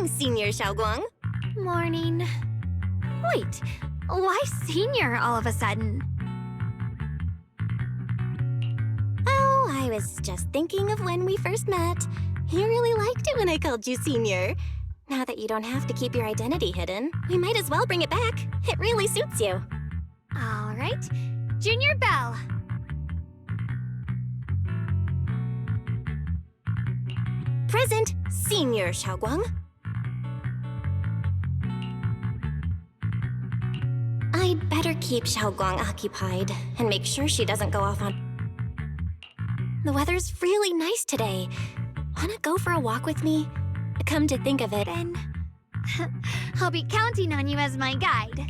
morning, Senior Xiaoguang. Morning. Wait, why senior all of a sudden? Oh, I was just thinking of when we first met. You really liked it when I called you Senior. Now that you don't have to keep your identity hidden, we might as well bring it back. It really suits you. All right, Junior Belle. Present, Senior Xiaoguang. I'd better keep Xiaoguang occupied and make sure she doesn't go off on... The weather's really nice today. Wanna go for a walk with me? Come to think of it... Then I'll be counting on you as my guide.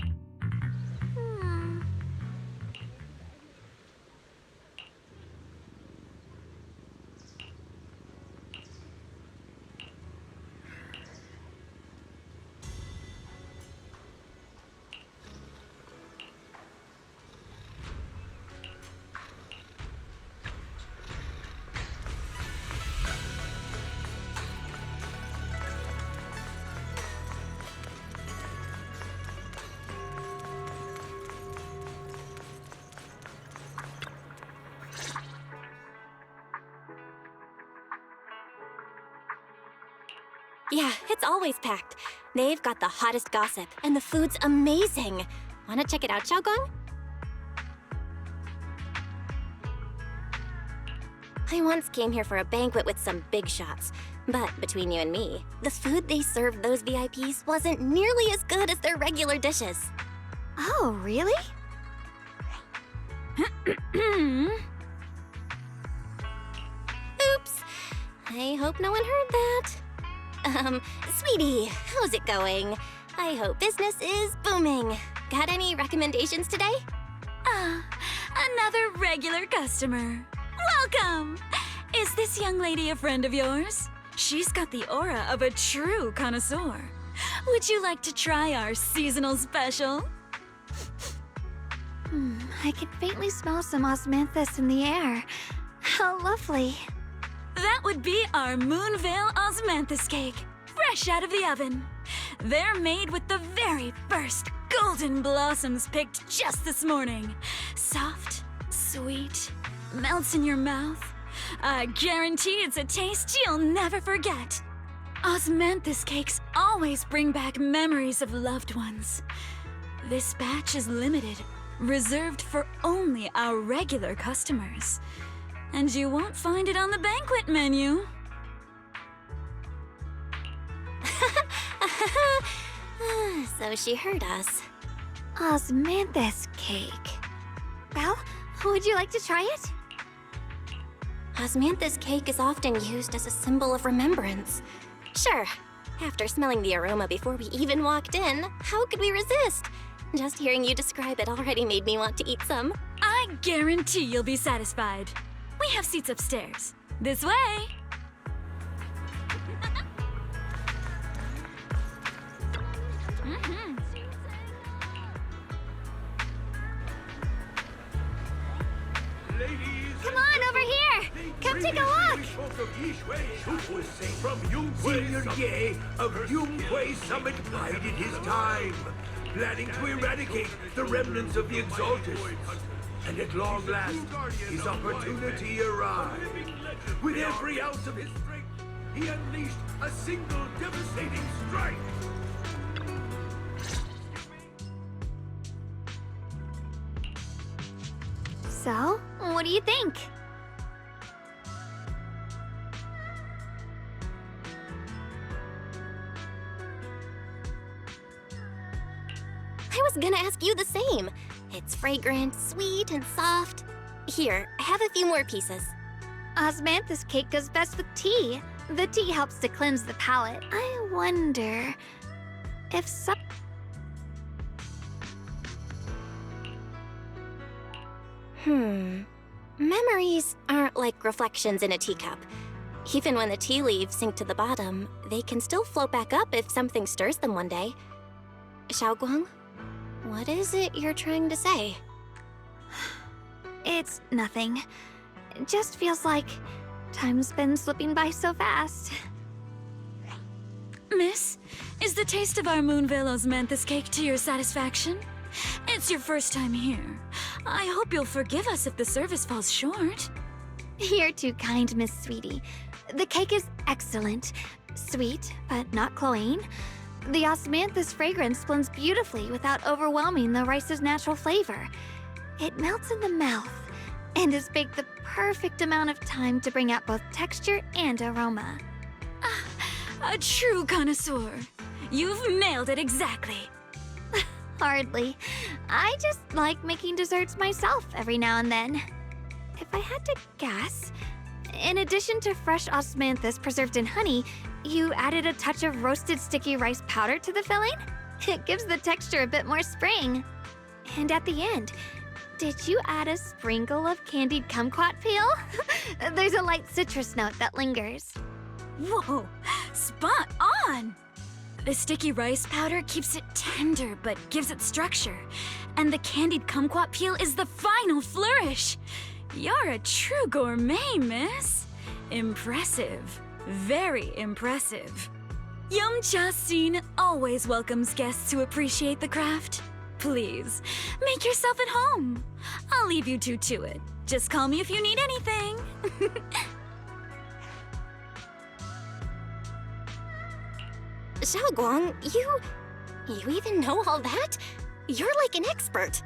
Yeah, it's always packed. They've got the hottest gossip, and the food's amazing. Wanna check it out, Xiaoguang? I once came here for a banquet with some big shots. But between you and me, the food they served those VIPs wasn't nearly as good as their regular dishes. Oh, really? Oops. I hope no one heard that. Sweetie, how's it going? I hope business is booming. Got any recommendations today? Another regular customer. Welcome! Is this young lady a friend of yours? She's got the aura of a true connoisseur. Would you like to try our seasonal special? I can faintly smell some osmanthus in the air. How lovely. That would be our Moonvale Osmanthus cake, fresh out of the oven. They're made with the very first golden blossoms picked just this morning. Soft, sweet, melts in your mouth. I guarantee it's a taste you'll never forget. Osmanthus cakes always bring back memories of loved ones. This batch is limited, reserved for only our regular customers. And you won't find it on the banquet menu. So she heard us. Osmanthus cake. Belle, would you like to try it? Osmanthus cake is often used as a symbol of remembrance. Sure, after smelling the aroma before we even walked in, how could we resist? Just hearing you describe it already made me want to eat some. I guarantee you'll be satisfied. We have seats upstairs. This way! Come on, over here! Come take a look! Senior Ye of Yunhui Summit bided his time, planning to eradicate the remnants of the Exalted. And at long last, his opportunity arrived. With every ounce of his strength, he unleashed a single devastating strike. So, what do you think? I was gonna ask you the same. It's fragrant, sweet, and soft. Here, have a few more pieces. Osmanthus cake goes best with tea. The tea helps to cleanse the palate. I wonder if some... Memories aren't like reflections in a teacup. Even when the tea leaves sink to the bottom, they can still float back up if something stirs them one day. Xiaoguang, what is it you're trying to say? It's nothing. It just feels like time's been slipping by so fast. Miss, is the taste of our Moonvale osmanthus cake to your satisfaction? It's your first time here. I hope you'll forgive us if the service falls short. You're too kind, Miss Sweetie. The cake is excellent. Sweet, but not cloying. The osmanthus fragrance blends beautifully without overwhelming the rice's natural flavor. It melts in the mouth and is baked the perfect amount of time to bring out both texture and aroma. A true connoisseur. You've nailed it exactly. Hardly. I just like making desserts myself every now and then. If I had to guess, in addition to fresh osmanthus preserved in honey, you added a touch of roasted sticky rice powder to the filling? It gives the texture a bit more spring. And at the end, did you add a sprinkle of candied kumquat peel? There's a light citrus note that lingers. Whoa, spot on! The sticky rice powder keeps it tender but gives it structure. And the candied kumquat peel is the final flourish. You're a true gourmet, miss. Impressive. Very impressive. Yum Cha Sin always welcomes guests who appreciate the craft. Please, make yourself at home. I'll leave you two to it. Just call me if you need anything. Xiaoguang, you even know all that? You're like an expert.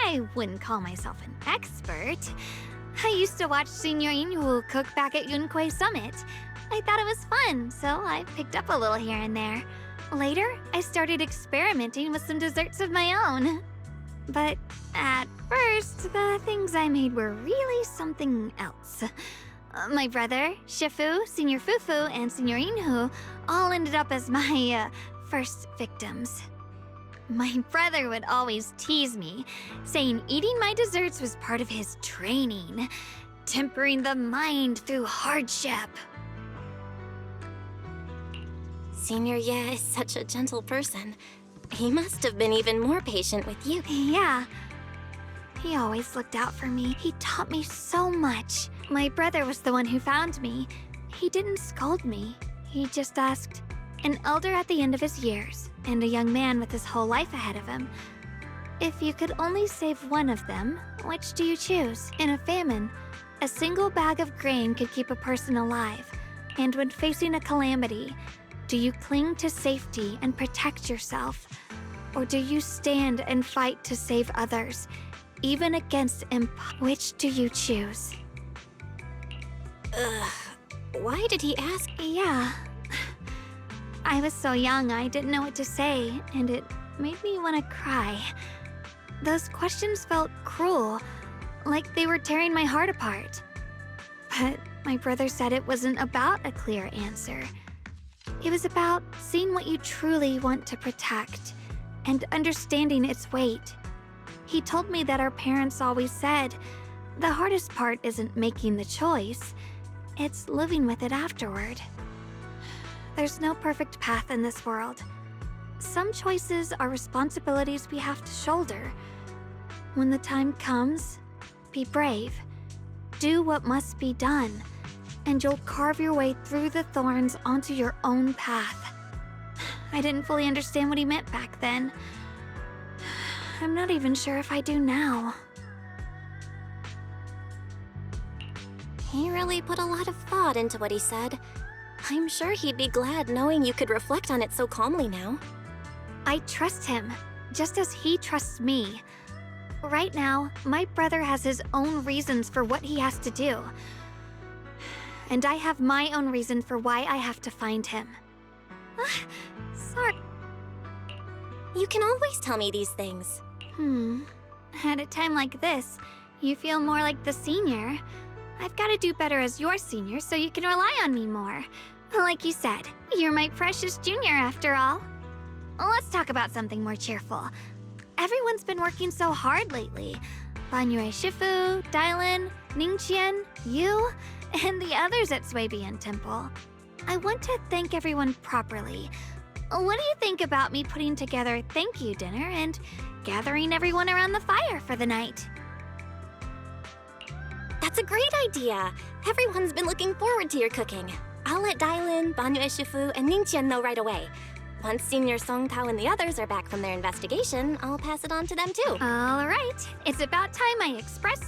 I wouldn't call myself an expert. I used to watch Senior Inhu cook back at Yunquei Summit. I thought it was fun, so I picked up a little here and there. Later, I started experimenting with some desserts of my own. But at first, the things I made were really something else. My brother, Shifu, Senior Fufu, and Senior Inhu all ended up as my first victims. My brother would always tease me, saying eating my desserts was part of his training, tempering the mind through hardship. Senior Ye is such a gentle person. He must have been even more patient with you. Yeah. He always looked out for me. He taught me so much. My brother was the one who found me. He didn't scold me. He just asked, an elder at the end of his years, and a young man with his whole life ahead of him, if you could only save one of them, which do you choose? In a famine, a single bag of grain could keep a person alive. And when facing a calamity, do you cling to safety and protect yourself? Or do you stand and fight to save others, even against which do you choose? Why did he ask? Yeah. I was so young, I didn't know what to say, and it made me want to cry. Those questions felt cruel, like they were tearing my heart apart. But my brother said it wasn't about a clear answer. It was about seeing what you truly want to protect and understanding its weight. He told me that our parents always said, the hardest part isn't making the choice, it's living with it afterward. There's no perfect path in this world. Some choices are responsibilities we have to shoulder. When the time comes, be brave. Do what must be done, and you'll carve your way through the thorns onto your own path. I didn't fully understand what he meant back then. I'm not even sure if I do now. He really put a lot of thought into what he said. I'm sure he'd be glad knowing you could reflect on it so calmly now. I trust him, just as he trusts me. Right now, my brother has his own reasons for what he has to do. And I have my own reason for why I have to find him. Sorry. You can always tell me these things. At a time like this, you feel more like the senior. I've got to do better as your senior so you can rely on me more. Like you said, you're my precious junior after all. Let's talk about something more cheerful. Everyone's been working so hard lately. Banyue Shifu, Dylan, Ningqian, you, and the others at Suibian Temple. I want to thank everyone properly. What do you think about me putting together a thank you dinner and gathering everyone around the fire for the night? That's a great idea. Everyone's been looking forward to your cooking. I'll let Dailin, Banyu Shifu, and Ningqian know right away. Once Senior Song Tao and the others are back from their investigation, I'll pass it on to them too. All right, it's about time I express.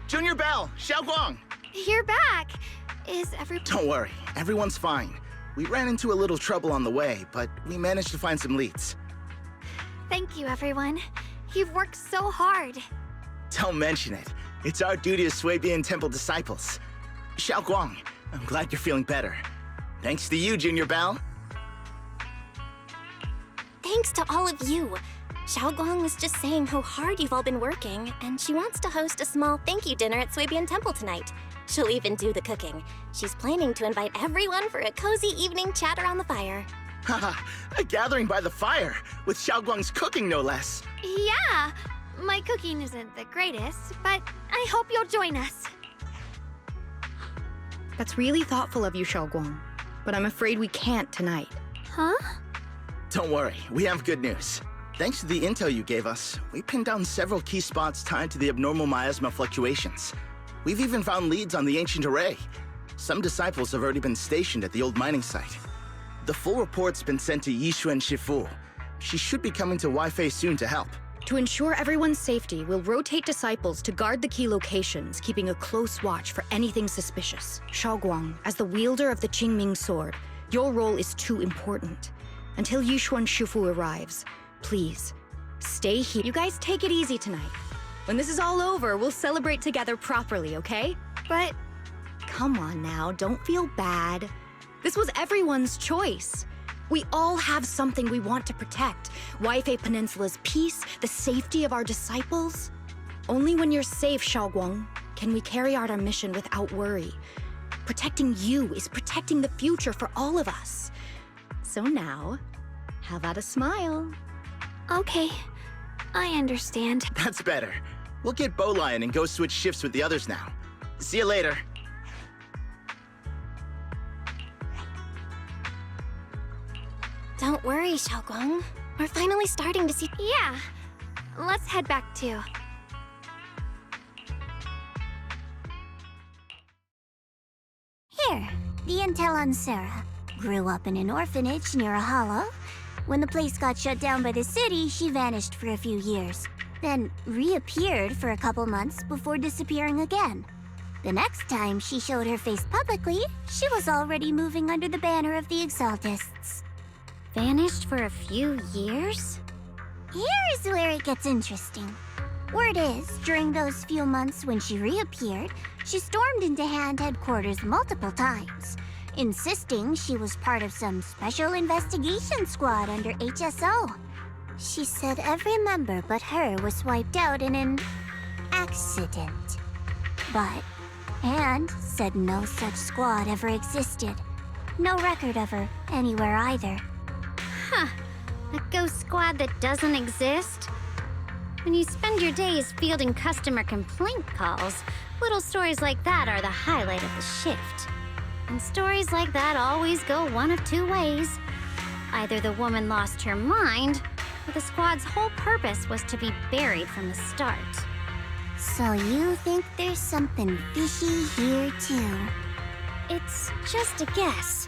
Junior Bell, Xiaoguang! You're back. Is everyone? Don't worry, everyone's fine. We ran into a little trouble on the way, but we managed to find some leads. Thank you, everyone. You've worked so hard. Don't mention it. It's our duty as Swabian Temple disciples. Xiaoguang, I'm glad you're feeling better. Thanks to you, Junior Bell. Thanks to all of you. Xiaoguang was just saying how hard you've all been working, and she wants to host a small thank you dinner at Swabian Temple tonight. She'll even do the cooking. She's planning to invite everyone for a cozy evening chat around the fire. Haha, a gathering by the fire, with Xiaoguang's cooking no less. Yeah, my cooking isn't the greatest, but I hope you'll join us. That's really thoughtful of you, Xiaoguang. But I'm afraid we can't tonight. Huh? Don't worry, we have good news. Thanks to the intel you gave us, we pinned down several key spots tied to the abnormal miasma fluctuations. We've even found leads on the ancient array. Some disciples have already been stationed at the old mining site. The full report's been sent to Yishuan Shifu. She should be coming to Wi-Fi soon to help. To ensure everyone's safety, we'll rotate disciples to guard the key locations, keeping a close watch for anything suspicious. Xiaoguang, as the wielder of the Qingming sword, your role is too important. Until Yishuan Shifu arrives, please, stay here. You guys take it easy tonight. When this is all over, we'll celebrate together properly, okay? But Come on now, don't feel bad. This was everyone's choice. We all have something we want to protect. Wi-Fi Peninsula's peace, the safety of our disciples. Only when you're safe, Xiaoguang, can we carry out our mission without worry. Protecting you is protecting the future for all of us. So now, how about a smile? okay, I understand. That's better. We'll get Bowlion and go switch shifts with the others now. See you later. Don't worry, Xiaoguang. We're finally starting to see. Yeah, let's head back too. Here, the intel on Sarah. Grew up in an orphanage near a hollow. When the place got shut down by the city, she vanished for a few years. Then reappeared for a couple months before disappearing again. The next time she showed her face publicly, she was already moving under the banner of the Exaltists. Vanished for a few years? Here's where it gets interesting. Word is, during those few months when she reappeared, she stormed into Hand headquarters multiple times, insisting she was part of some special investigation squad under HSO. She said every member but her was wiped out in an accident. But Hand said no such squad ever existed. No record of her anywhere either. Huh. A ghost squad that doesn't exist? When you spend your days fielding customer complaint calls, little stories like that are the highlight of the shift. And stories like that always go one of two ways. Either the woman lost her mind, or the squad's whole purpose was to be buried from the start. So you think there's something fishy here too? It's just a guess.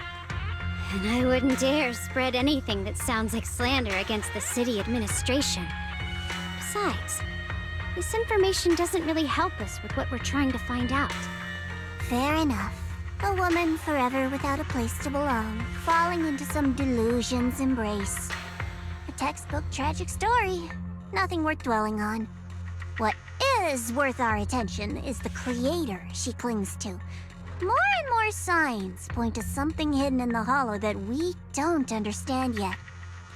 And I wouldn't dare spread anything that sounds like slander against the city administration. Besides, this information doesn't really help us with what we're trying to find out. Fair enough. A woman forever without a place to belong, falling into some delusion's embrace. A textbook tragic story. Nothing worth dwelling on. What is worth our attention is the creator she clings to. More and more signs point to something hidden in the hollow that we don't understand yet.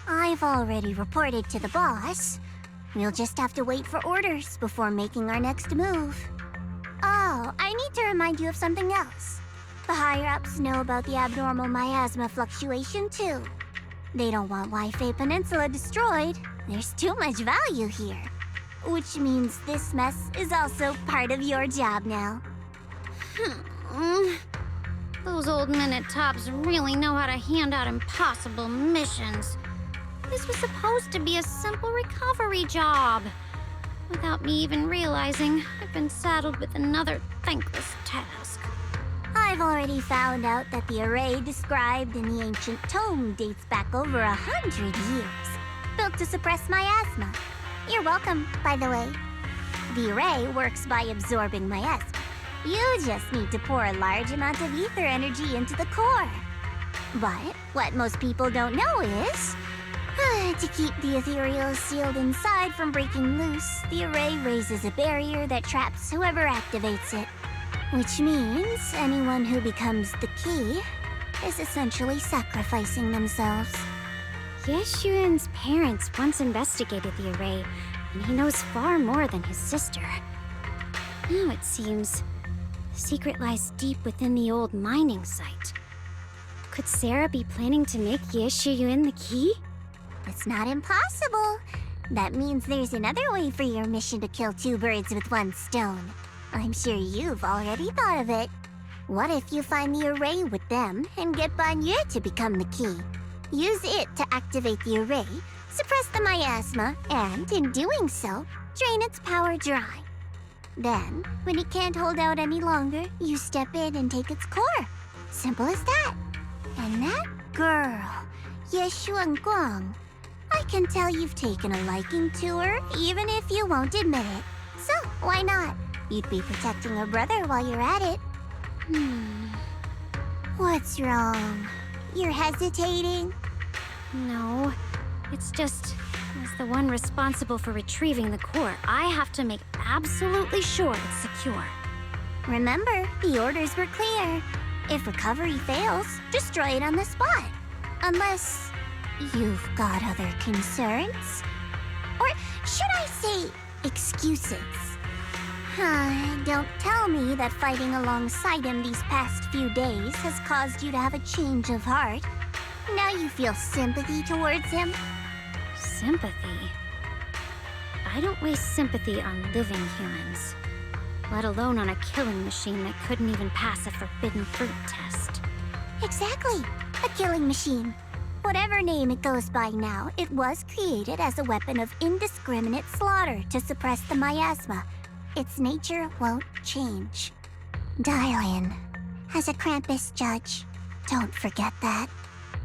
I've already reported to the boss. We'll just have to wait for orders before making our next move. Oh, I need to remind you of something else. The higher-ups know about the abnormal miasma fluctuation, too. They don't want Wi-Fi Peninsula destroyed. There's too much value here. Which means this mess is also part of your job now. Those old men at Tops really know how to hand out impossible missions. This was supposed to be a simple recovery job. Without me even realizing, I've been saddled with another thankless task. I've already found out that the array described in the ancient tome dates back over 100 years, built to suppress miasma. You're welcome, by the way. The array works by absorbing miasma. You just need to pour a large amount of ether energy into the core. But what most people don't know is, to keep the ethereal sealed inside from breaking loose, the array raises a barrier that traps whoever activates it. Which means anyone who becomes the key is essentially sacrificing themselves. Yeshuan's parents once investigated the array, and he knows far more than his sister. Now it seems the secret lies deep within the old mining site. Could Sarah be planning to make Yeshuyun the key? It's not impossible. That means there's another way for your mission to kill two birds with one stone. I'm sure you've already thought of it. What if you find the array with them and get Banyu to become the key? Use it to activate the array, suppress the miasma, and in doing so, drain its power dry. Then, when it can't hold out any longer, you step in and take its core. Simple as that. And that girl, Yeshuan Guang, I can tell you've taken a liking to her, even if you won't admit it. So, why not? You'd be protecting her brother while you're at it. What's wrong? You're hesitating? No, it's just, as the one responsible for retrieving the core, I have to make absolutely sure it's secure. Remember, the orders were clear. If recovery fails, destroy it on the spot. Unless you've got other concerns. Or should I say, excuses? Don't tell me that fighting alongside him these past few days has caused you to have a change of heart. Now you feel sympathy towards him? Sympathy? I don't waste sympathy on living humans, let alone on a killing machine that couldn't even pass a forbidden fruit test. Exactly, a killing machine. Whatever name it goes by now, it was created as a weapon of indiscriminate slaughter to suppress the miasma. Its nature won't change. Dial in. As a Krampus judge, don't forget that.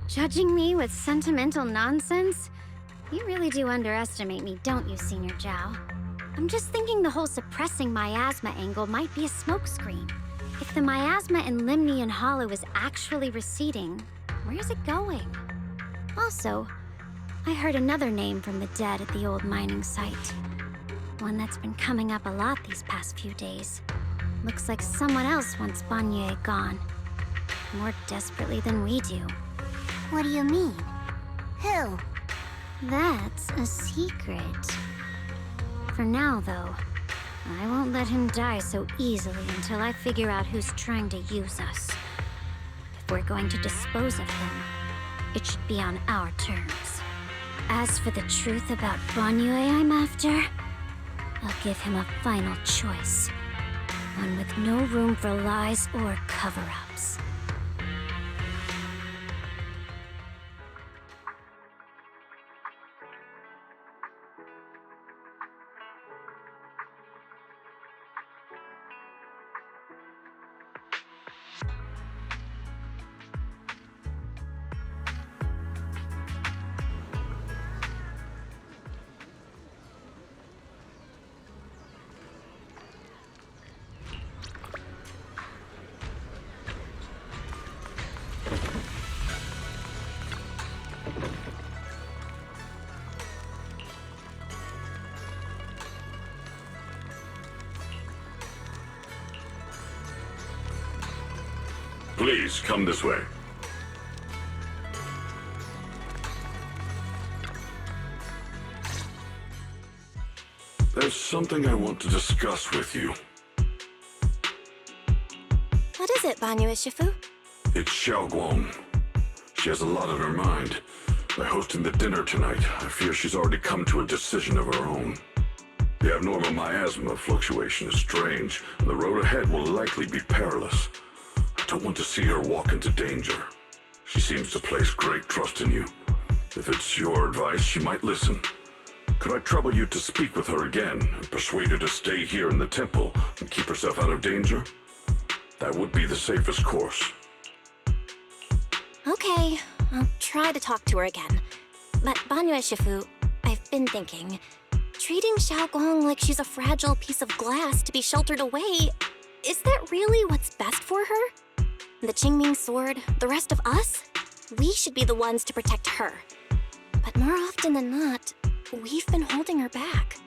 Judging me with sentimental nonsense? You really do underestimate me, don't you, Senior Zhao? I'm just thinking the whole suppressing miasma angle might be a smokescreen. If the miasma in Limnian Hollow is actually receding, where's it going? Also, I heard another name from the dead at the old mining site. One that's been coming up a lot these past few days. Looks like someone else wants Banyu gone. More desperately than we do. What do you mean? Who? That's a secret. For now, though, I won't let him die so easily until I figure out who's trying to use us. If we're going to dispose of him, it should be on our terms. As for the truth about Banyu I'm after, I'll give him a final choice. One with no room for lies or cover-ups. Please, come this way. There's something I want to discuss with you. What is it, Banyu Shifu? It's Xiaoguang. She has a lot on her mind. By hosting the dinner tonight, I fear she's already come to a decision of her own. The abnormal miasma fluctuation is strange, and the road ahead will likely be perilous. I don't want to see her walk into danger. She seems to place great trust in you. If it's your advice, she might listen. Could I trouble you to speak with her again and persuade her to stay here in the temple and keep herself out of danger? That would be the safest course. Okay, I'll try to talk to her again. But Banyue Shifu, I've been thinking, treating Xiaoguang like she's a fragile piece of glass to be sheltered away, is that really what's best for her? The Qingming sword, the rest of us? We should be the ones to protect her. But more often than not, we've been holding her back.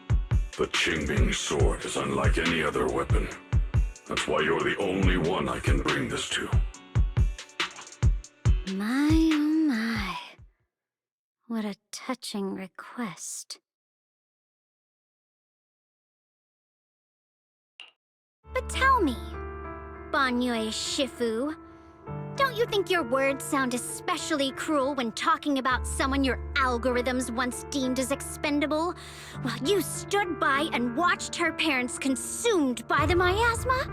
The Qingming sword is unlike any other weapon. That's why you're the only one I can bring this to. My, oh my. What a touching request. But tell me, Banyue Shifu, don't you think your words sound especially cruel when talking about someone your algorithms once deemed as expendable, while you stood by and watched her parents consumed by the miasma?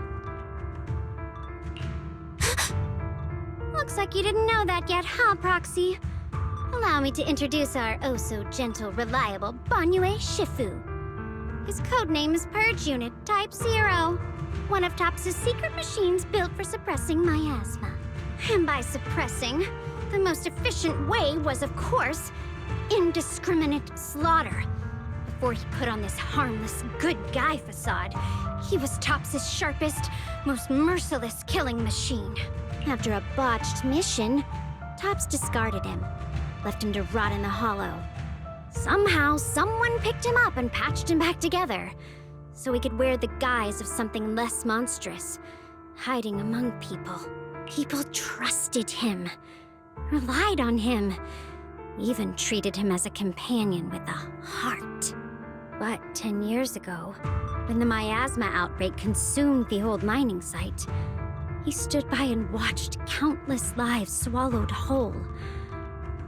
Looks like you didn't know that yet, huh, Proxy? Allow me to introduce our oh-so-gentle, reliable Banyue Shifu. His codename is Purge Unit Type 0, one of TOPS' secret machines built for suppressing miasma. And by suppressing, the most efficient way was, of course, indiscriminate slaughter. Before he put on this harmless, good guy facade, he was TOPS' sharpest, most merciless killing machine. After a botched mission, TOPS discarded him, left him to rot in the hollow. Somehow, someone picked him up and patched him back together, so he could wear the guise of something less monstrous, hiding among people. People trusted him, relied on him, even treated him as a companion with a heart. But 10 years ago, when the miasma outbreak consumed the old mining site, he stood by and watched countless lives swallowed whole.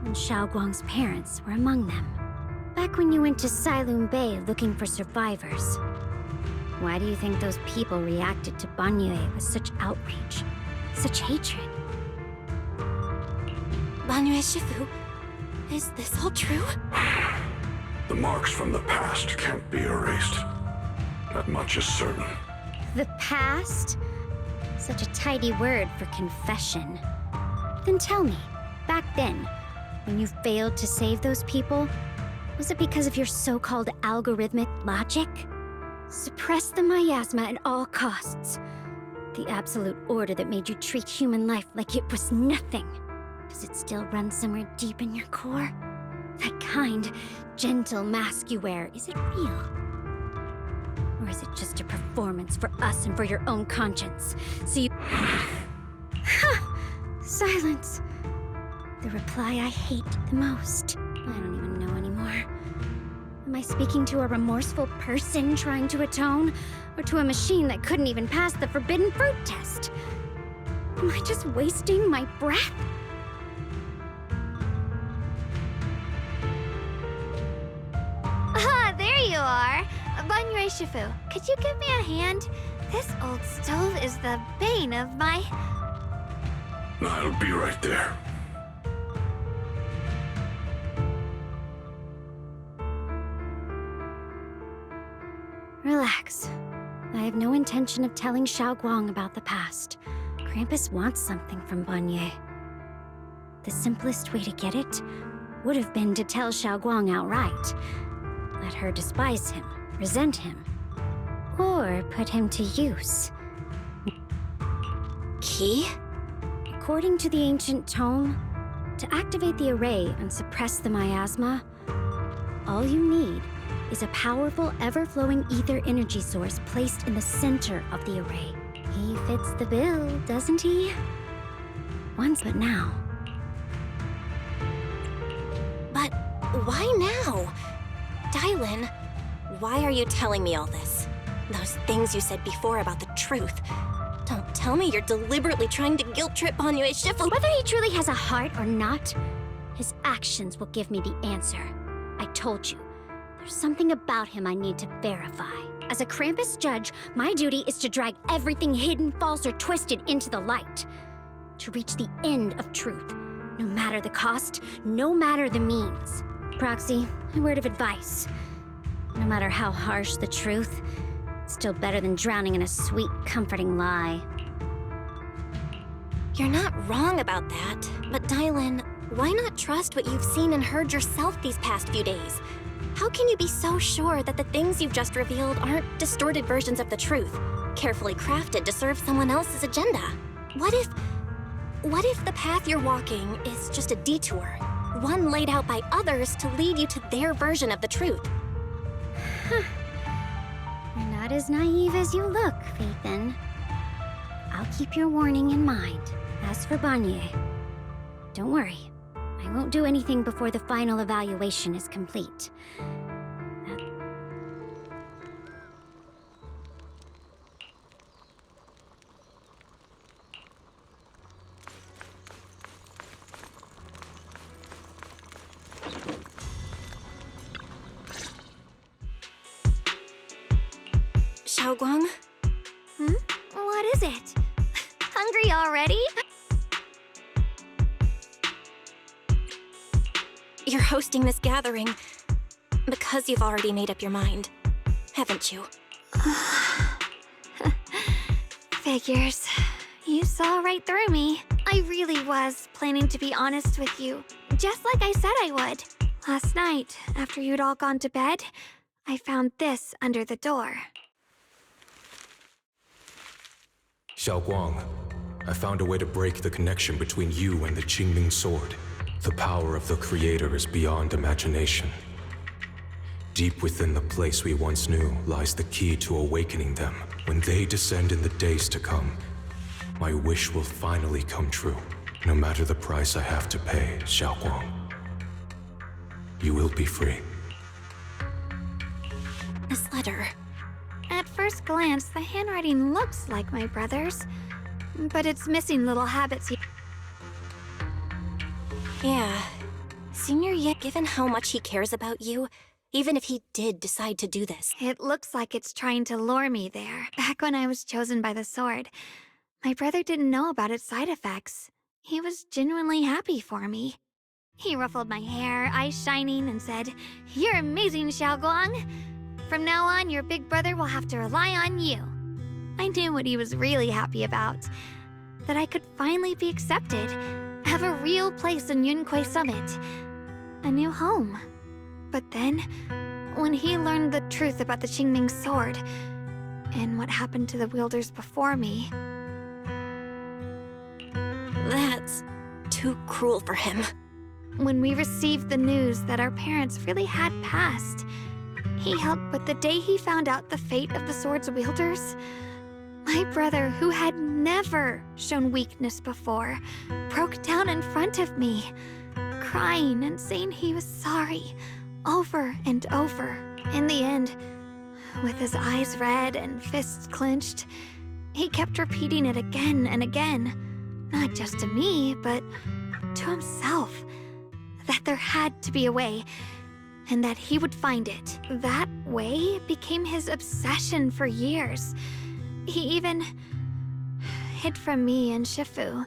And Xiaoguang's parents were among them. Back when you went to Silum Bay looking for survivors, why do you think those people reacted to Banyue with such outrage, such hatred? Banyue Shifu, is this all true? The marks from the past can't be erased. That much is certain. The past? Such a tidy word for confession. Then tell me, back then, when you failed to save those people, was it because of your so-called algorithmic logic? Suppress the miasma at all costs. The absolute order that made you treat human life like it was nothing. Does it still run somewhere deep in your core? That kind, gentle mask you wear, is it real? Or is it just a performance for us and for your own conscience? So you... Silence. The reply I hate the most. I don't even know anymore. Am I speaking to a remorseful person trying to atone? Or to a machine that couldn't even pass the forbidden fruit test? Am I just wasting my breath? Ah, there you are! Banyue Shifu, could you give me a hand? This old stove is the bane of my... I'll be right there. Relax. I have no intention of telling Xiaoguang about the past. Krampus wants something from Banyue. The simplest way to get it would have been to tell Xiaoguang outright. Let her despise him, resent him, or put him to use. Key? According to the ancient tome, to activate the array and suppress the miasma, all you need is a powerful, ever-flowing ether energy source placed in the center of the array. He fits the bill, doesn't he? Once, but now. But why now? Dylan, why are you telling me all this? Those things you said before about the truth. Don't tell me you're deliberately trying to guilt-trip Banyue Shifu. Whether he truly has a heart or not, his actions will give me the answer. I told you, there's something about him I need to verify. As a Krampus judge, my duty is to drag everything hidden, false, or twisted into the light. to reach the end of truth, no matter the cost, no matter the means. Proxy, a word of advice. No matter how harsh the truth, it's still better than drowning in a sweet, comforting lie. You're not wrong about that, but Dylan, why not trust what you've seen and heard yourself these past few days? How can you be so sure that the things you've just revealed aren't distorted versions of the truth, carefully crafted to serve someone else's agenda? What if the path you're walking is just a detour, one laid out by others to lead you to their version of the truth? You're not as naive as you look, Faithin. I'll keep your warning in mind. As for Banye, don't worry. I won't do anything before the final evaluation is complete. Xiaoguang? What is it? Hungry already? You're hosting this gathering because you've already made up your mind, haven't you? Figures. You saw right through me. I really was planning to be honest with you, just like I said I would. Last night, after you'd all gone to bed, I found this under the door. Xiaoguang, I found a way to break the connection between you and the Qingming sword. The power of the Creator is beyond imagination. Deep within the place we once knew lies the key to awakening them. When they descend in the days to come, my wish will finally come true, no matter the price I have to pay, Xiaoguang. You will be free. This letter. At first glance, the handwriting looks like my brother's, but it's missing little habits. Yeah. Senior Ye, given how much he cares about you, even if he did decide to do this. It looks like it's trying to lure me there. Back when I was chosen by the sword, my brother didn't know about its side effects. He was genuinely happy for me. He ruffled my hair, eyes shining, and said, "You're amazing, Xiaoguang. From now on, your big brother will have to rely on you." I knew what he was really happy about. That I could finally be accepted, have a real place in Yunque Summit. A new home. But then, when he learned the truth about the Qingming sword, and what happened to the wielders before me... That's too cruel for him. When we received the news that our parents really had passed, he helped, but the day he found out the fate of the sword's wielders, my brother, who had never shown weakness before, broke down in front of me, crying and saying he was sorry, over and over. In the end, with his eyes red and fists clenched, he kept repeating it again and again, not just to me, but to himself, that there had to be a way, and that he would find it. That way became his obsession for years. He even hid from me and Shifu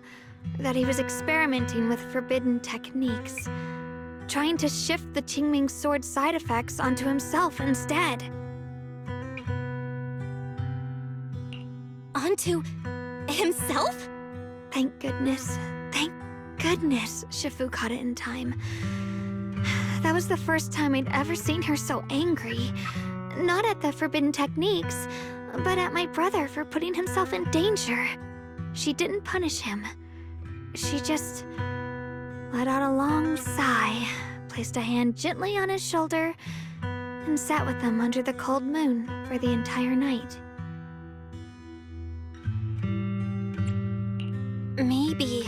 that he was experimenting with forbidden techniques, trying to shift the Qingming sword side effects onto himself instead. Onto himself? Thank goodness Shifu caught it in time. That was the first time I'd ever seen her so angry. Not at the forbidden techniques, but at my brother for putting himself in danger. She didn't punish him. She just let out a long sigh, placed a hand gently on his shoulder, and sat with him under the cold moon for the entire night. Maybe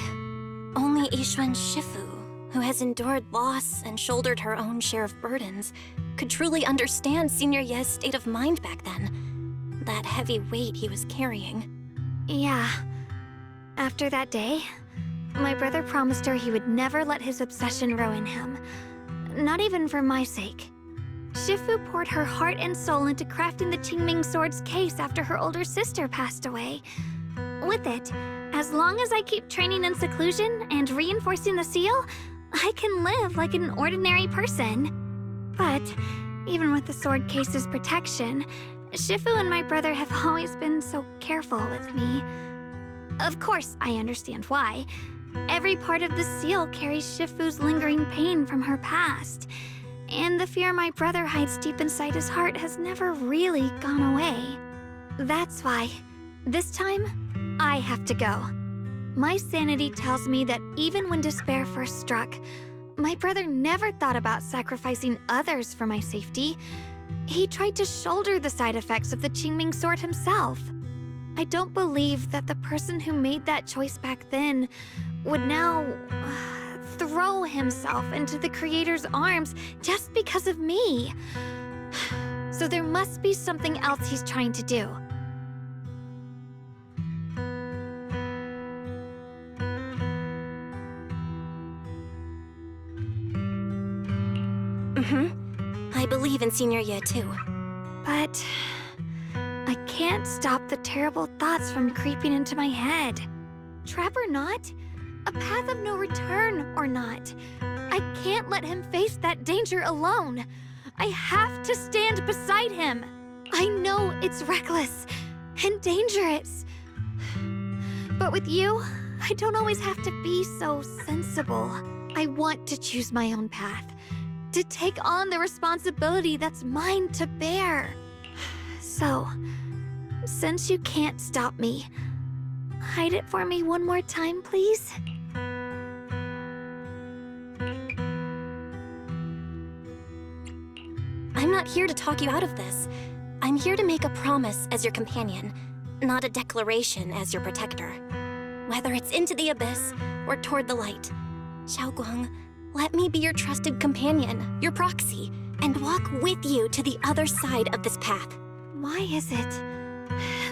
only Yishuan Shifu, who has endured loss and shouldered her own share of burdens, could truly understand Senior Ye's state of mind back then. That heavy weight he was carrying. Yeah. After that day, my brother promised her he would never let his obsession ruin him. Not even for my sake. Shifu poured her heart and soul into crafting the Qingming sword's case after her older sister passed away. With it, as As long as I keep training in seclusion and reinforcing the seal, I can live like an ordinary person. But even with the sword case's protection, Shifu and my brother have always been so careful with me. Of course, I understand why. Every part of the seal carries Shifu's lingering pain from her past. And the fear my brother hides deep inside his heart has never really gone away. That's why, this time, I have to go. My sanity tells me that even when despair first struck, my brother never thought about sacrificing others for my safety. He tried to shoulder the side effects of the Qingming sword himself. I don't believe that the person who made that choice back then would now throw himself into the Creator's arms just because of me. So there must be something else he's trying to do. I believe in Senior Ye too. But I can't stop the terrible thoughts from creeping into my head. Trap or not, a path of no return or not, I can't let him face that danger alone. I have to stand beside him. I know it's reckless and dangerous. But with you, I don't always have to be so sensible. I want to choose my own path, to take on the responsibility that's mine to bear. So, since you can't stop me, hide it for me one more time, please? I'm not here to talk you out of this. I'm here to make a promise as your companion, not a declaration as your protector. Whether it's into the abyss or toward the light. Xiaoguang, let me be your trusted companion, your proxy, and walk with you to the other side of this path. Why is it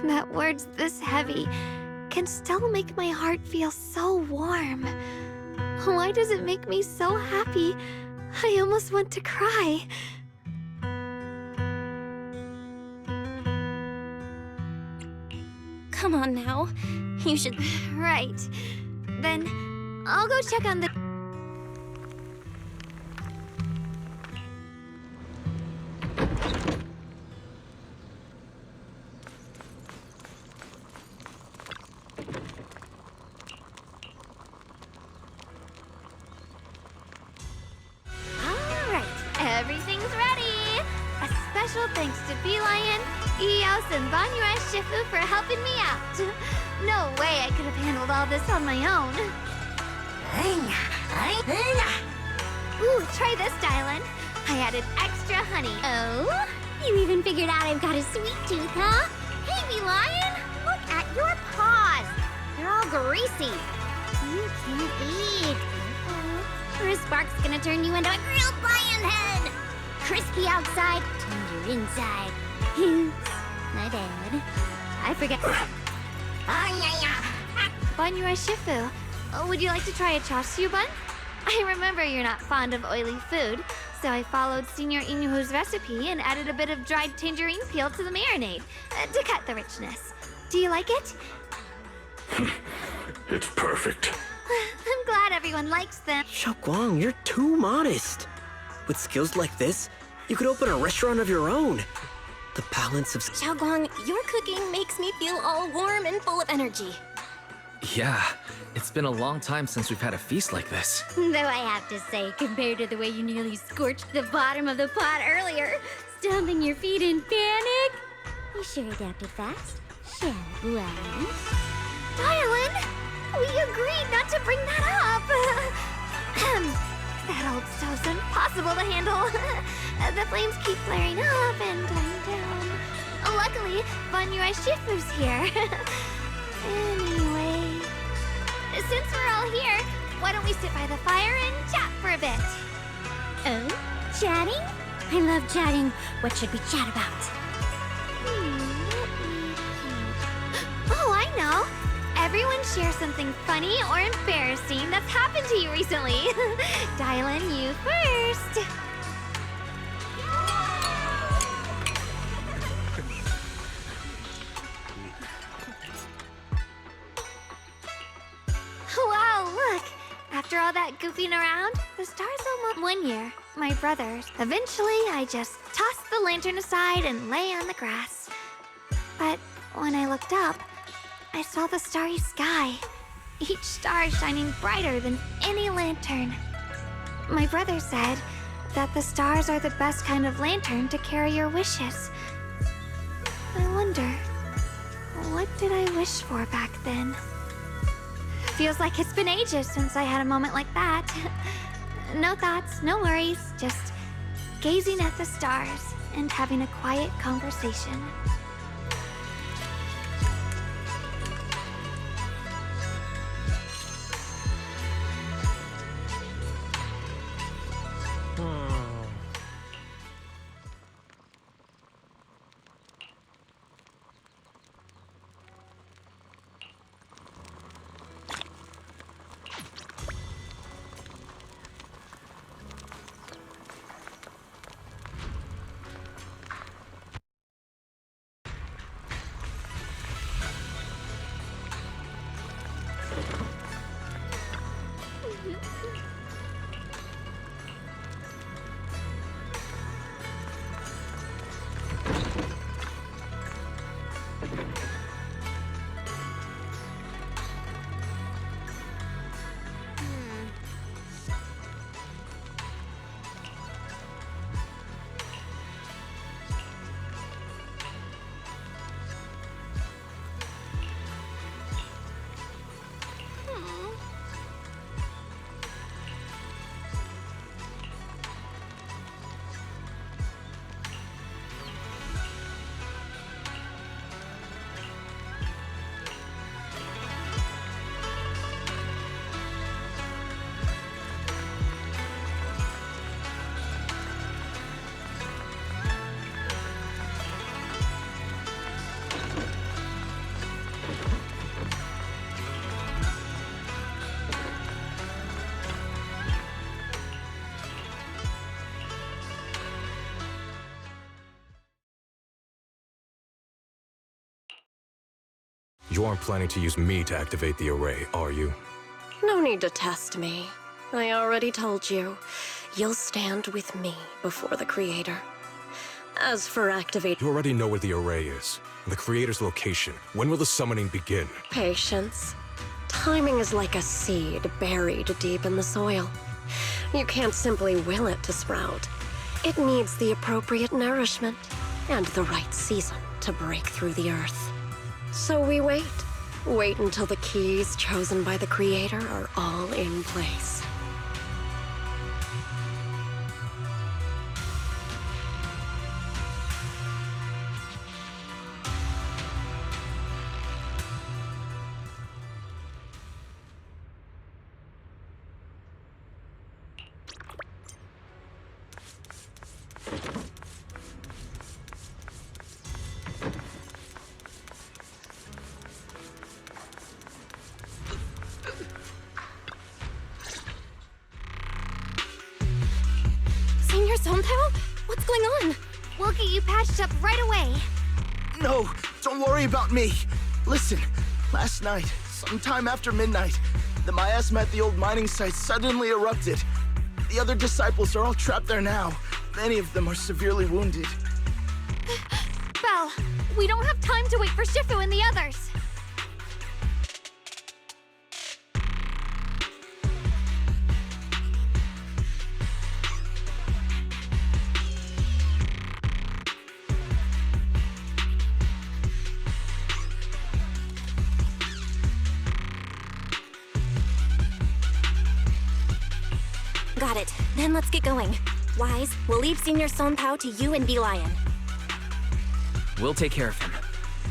that words this heavy can still make my heart feel so warm? Why does it make me so happy I almost want to cry? Come on now, you should... Right. Then I'll go check on the... Alright, everything's ready! A special thanks to Beelion, Eos, and Banyue Shifu for helping me out. No way I could have handled all this on my own. Ooh, try this, Dylan. I added extra honey. Oh? You even figured out I've got a sweet tooth, huh? Hey, Beelion! Look at your paws! They're all greasy. You can't eat. Or a spark's gonna turn you into a grilled lion head! Crispy outside, tender inside. Oops, my bad. I forgot. Banyue Shifu, would you like to try a chashu bun? I remember you're not fond of oily food, so I followed Senior Inuhu's recipe and added a bit of dried tangerine peel to the marinade to cut the richness. Do you like it? It's perfect. I'm glad everyone likes them. Xiaoguang, you're too modest. With skills like this, you could open a restaurant of your own. The balance of... Xiaoguang, your cooking makes me feel all warm and full of energy. Yeah, it's been a long time since we've had a feast like this. Though I have to say, compared to the way you nearly scorched the bottom of the pot earlier, stomping your feet in panic, you sure adapted fast, Xiaoguang. Dylan, we agreed not to bring that up. That old stove's impossible to handle. The flames keep flaring up and dying down. Luckily, Banyue Shifu's here. Anyway, since we're all here, why don't we sit by the fire and chat for a bit? Oh? Chatting? I love chatting. What should we chat about? Oh, I know. Everyone share something funny or embarrassing that's happened to you recently. Dylan, you first. all that goofing around, the stars almost... One year, my brothers. Eventually, I just tossed the lantern aside and lay on the grass. But when I looked up, I saw the starry sky. Each star shining brighter than any lantern. My brother said that the stars are the best kind of lantern to carry your wishes. I wonder, what did I wish for back then? Feels like it's been ages since I had a moment like that. No thoughts, no worries, just gazing at the stars and having a quiet conversation. You aren't planning to use me to activate the array, are you? No need to test me. I already told you. You'll stand with me before the Creator. As for activate... You already know where the array is. The Creator's location. When will the summoning begin? Patience. Timing is like a seed buried deep in the soil. You can't simply will it to sprout. It needs the appropriate nourishment and the right season to break through the earth. So we wait. Wait until the keys chosen by the Creator are all in place. Senior Songhao? What's going on? We'll get you patched up right away. No, don't worry about me. Listen, last night, sometime after midnight, the miasma at the old mining site suddenly erupted. The other disciples are all trapped there now. Many of them are severely wounded. Belle, we don't have time to wait for Shifu and the others. Got it. Then let's get going. Wise, we'll leave Senior Songhao to you and V-Lion. We'll take care of him.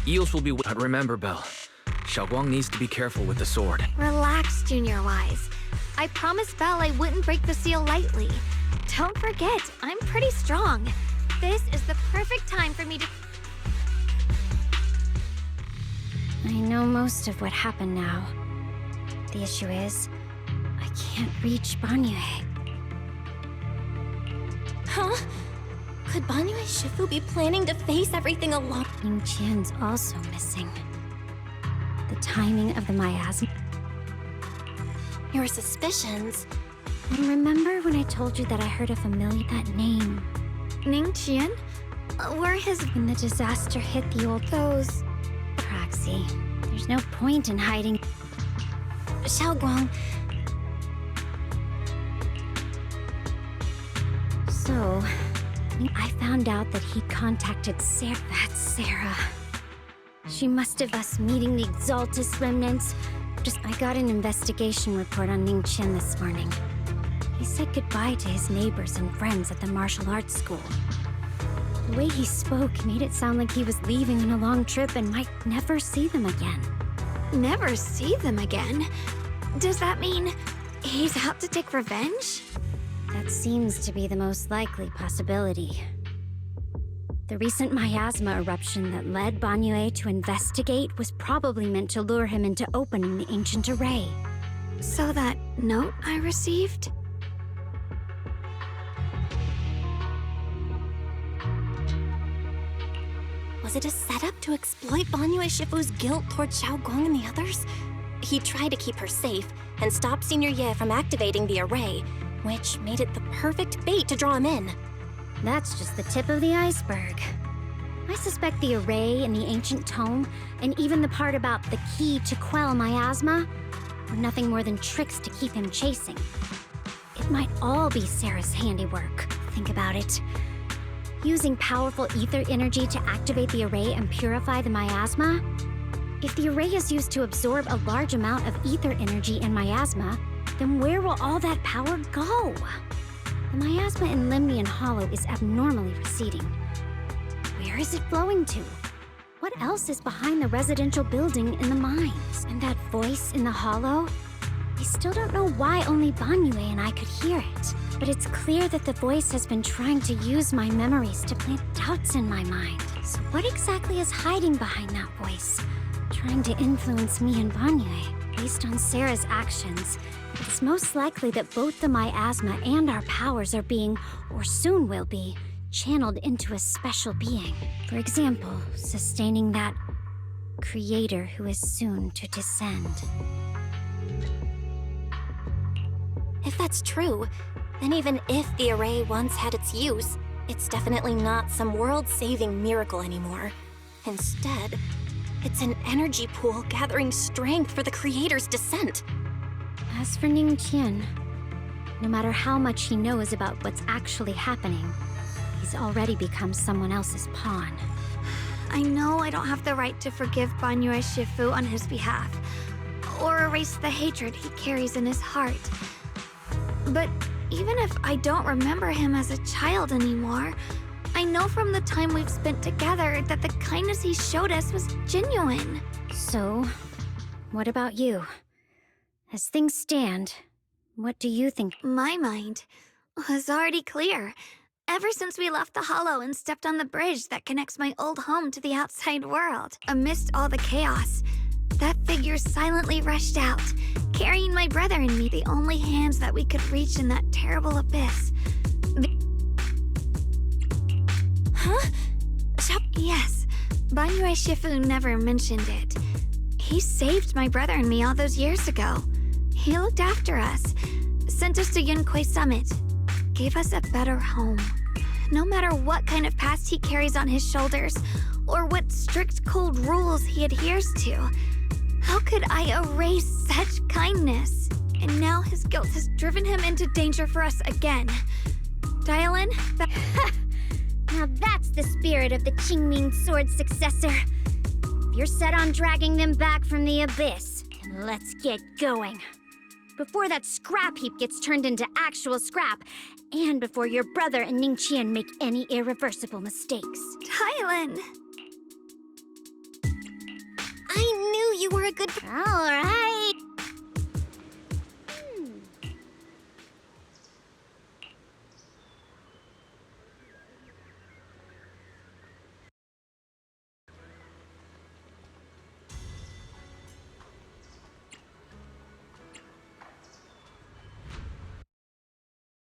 Eels will be... But remember, Belle, Xiaoguang needs to be careful with the sword. Relax, Junior Wise. I promised Belle I wouldn't break the seal lightly. Don't forget, I'm pretty strong. This is the perfect time for me to... I know most of what happened now. The issue is, I can't reach Banyue. Huh? Could Banyue Shifu be planning to face everything alone? Ning Qian's also missing. The timing of the miasma... Your suspicions... Remember when I told you that I heard a familiar that name? Ningqian? Were his... When the disaster hit the old... Those... Proxy. There's no point in hiding... Xiaoguang... So... I found out that he contacted Sarah. That's Sarah. She must have us meeting the Exaltus remnants. I got an investigation report on Ningqian this morning. He said goodbye to his neighbors and friends at the martial arts school. The way he spoke made it sound like he was leaving on a long trip and might never see them again. Never see them again? Does that mean he's out to take revenge? That seems to be the most likely possibility. The recent miasma eruption that led Banyue to investigate was probably meant to lure him into opening the ancient array. So that note I received? Was it a setup to exploit Banyue Shifu's guilt toward Xiaoguang and the others? He tried to keep her safe and stop Senior Ye from activating the array, which made it the perfect bait to draw him in. That's just the tip of the iceberg. I suspect the array and the ancient tome, and even the part about the key to quell miasma, were nothing more than tricks to keep him chasing. It might all be Sarah's handiwork, think about it. Using powerful ether energy to activate the array and purify the miasma? If the array is used to absorb a large amount of ether energy and miasma, then where will all that power go? The miasma in Limnian Hollow is abnormally receding. Where is it flowing to? What else is behind the residential building in the mines? And that voice in the hollow? I still don't know why only Banyue and I could hear it. But it's clear that the voice has been trying to use my memories to plant doubts in my mind. So what exactly is hiding behind that voice? Trying to influence me and Banyue? Based on Sarah's actions, it's most likely that both the miasma and our powers are being, or soon will be, channeled into a special being. For example, sustaining that creator who is soon to descend. If that's true, then even if the array once had its use, it's definitely not some world-saving miracle anymore. Instead, it's an energy pool gathering strength for the creator's descent. As for Ningqian, no matter how much he knows about what's actually happening, he's already become someone else's pawn. I know I don't have the right to forgive Banyue Shifu on his behalf, or erase the hatred he carries in his heart. But even if I don't remember him as a child anymore, I know from the time we've spent together that the kindness he showed us was genuine. So, what about you? As things stand, what do you think? My mind was already clear. Ever since we left the Hollow and stepped on the bridge that connects my old home to the outside world, amidst all the chaos, that figure silently rushed out, carrying my brother and me, the only hands that we could reach in that terrible abyss. Huh? Yes, Banyue Shifu never mentioned it. He saved my brother and me all those years ago. He looked after us, sent us to Yunquei Summit, gave us a better home. No matter what kind of past he carries on his shoulders, or what strict cold rules he adheres to, how could I erase such kindness? And now his guilt has driven him into danger for us again. Dialin, Now that's the spirit of the Qingming Sword's successor. If you're set on dragging them back from the abyss, then let's get going. Before that scrap heap gets turned into actual scrap, and before your brother and Ningqian make any irreversible mistakes. Dialin! I knew you were a good... All right.